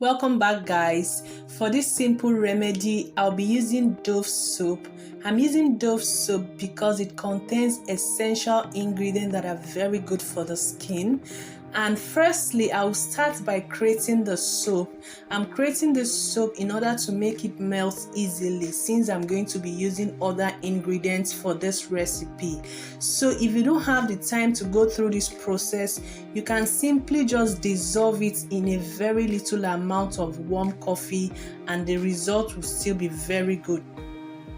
Welcome back, guys. For this simple remedy, I'll be using Dove soap. I'm using Dove soap because it contains essential ingredients that are very good for the skin. And firstly, I'll start by creating the soap. I'm creating this soap in order to make it melt easily, since I'm going to be using other ingredients for this recipe. So if you don't have the time to go through this process, you can simply just dissolve it in a very little amount of warm coffee and the result will still be very good.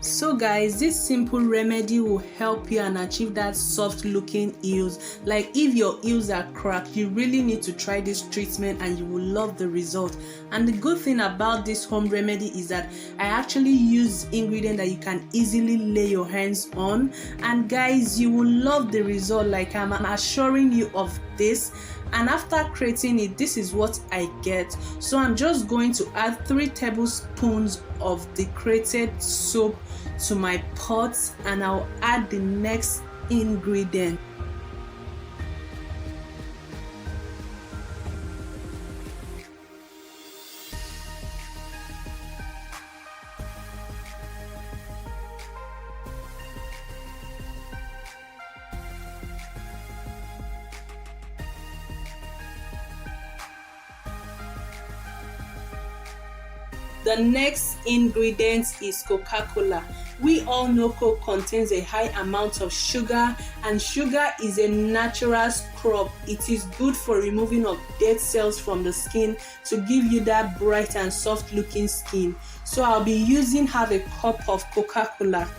So guys, this simple remedy will help you and achieve that soft looking heels. Like if your heels are cracked, you really need to try this treatment and you will love the result. And the good thing about this home remedy is that I actually use ingredients that you can easily lay your hands on, and guys, you will love the result. Like I'm assuring you of this. And after creating it, this is what I get. So I'm just going to add 3 tablespoons of the created soap to my pot, and I'll add the next ingredient. The next ingredient is Coca-Cola. We all know Coke contains a high amount of sugar, and sugar is a natural scrub. It is good for removing of dead cells from the skin to give you that bright and soft looking skin. So I'll be using half a cup of Coca-Cola.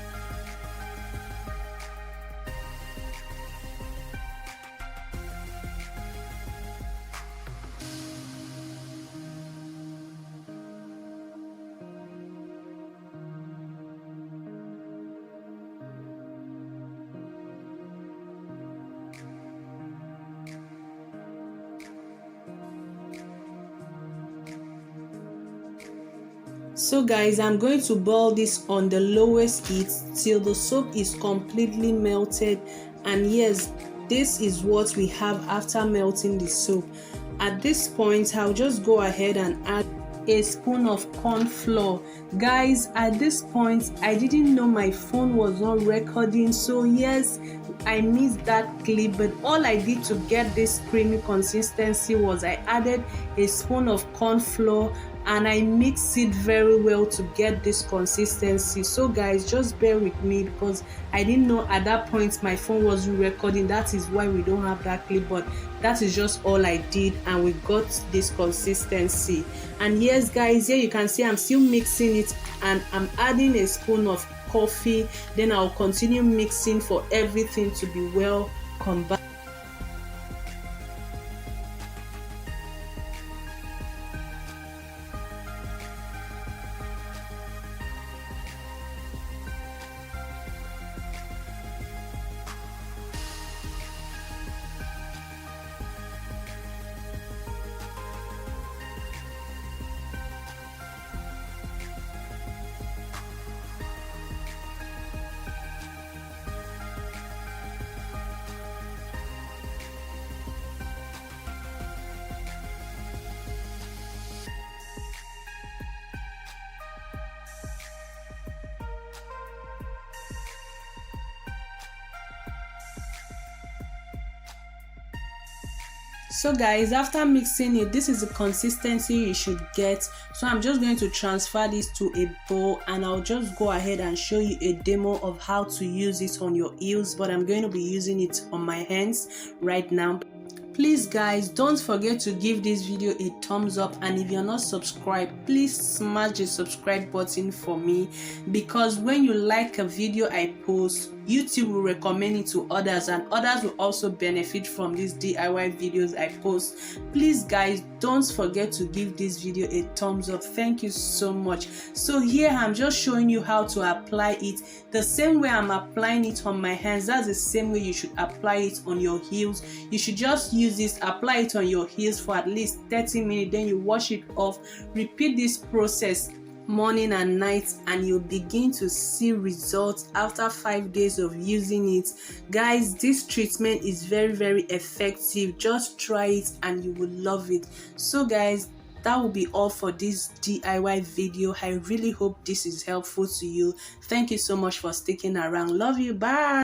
So guys, I'm going to boil this on the lowest heat till the soap is completely melted. And yes, this is what we have after melting the soap. At this point, I'll just go ahead and add a spoon of corn flour. Guys, at this point I didn't know my phone was not recording, so yes, I missed that clip, but all I did to get this creamy consistency was I added a spoon of corn flour and I mix it very well to get this consistency. So guys, just bear with me because I didn't know at that point my phone wasn't recording. That is why we don't have that clip, but that is just all I did and we got this consistency. And yes guys, here you can see I'm still mixing it and I'm adding a spoon of coffee. Then I'll continue mixing for everything to be well combined. So guys, after mixing it, this is the consistency you should get. So I'm just going to transfer this to a bowl and I'll just go ahead and show you a demo of how to use it on your heels, but I'm going to be using it on my hands right now. Please guys, don't forget to give this video a thumbs up, and if you're not subscribed, please smash the subscribe button for me, because when you like a video I post, YouTube will recommend it to others and others will also benefit from these DIY videos I post. Please guys, don't forget to give this video a thumbs up. Thank you so much. So here I'm just showing you how to apply it. The same way I'm applying it on my hands, that's the same way you should apply it on your heels. You should just use this, apply it on your heels for at least 30 minutes, then you wash it off. Repeat this process morning and night, and you'll begin to see results after 5 days of using it. Guys, this treatment is very effective. Just try it and you will love it. So guys, That will be all for this DIY video. I really hope this is helpful to you. Thank you so much for sticking around. Love you. Bye.